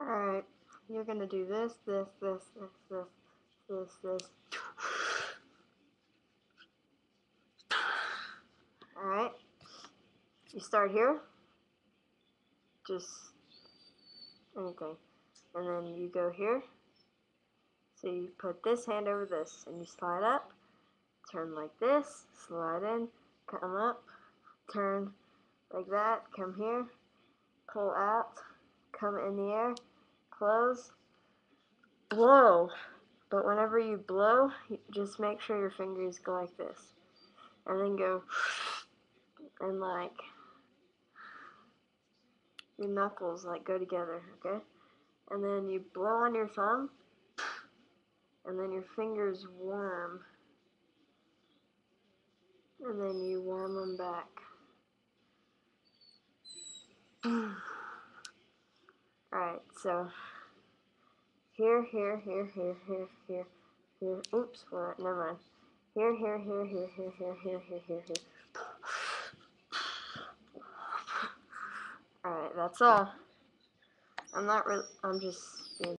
Alright, you're gonna do this, this, this, this, this, this, this. Alright, you start here, just anything, and then you go here, so you put this hand over this, and you slide up, turn like this, slide in, come up, turn like that, come here, pull out, come in the air, close, blow. But whenever you blow, just make sure your fingers go like this, and then go, and like your knuckles like go together, okay? And then you blow on your thumb, and then your fingers warm, and then you warm them back. Alright, so here, here, here, here, here, here, here. Oops, well, never mind. Here, here, here, here, here, here, here, here, here, here. Alright, that's all. I'm just being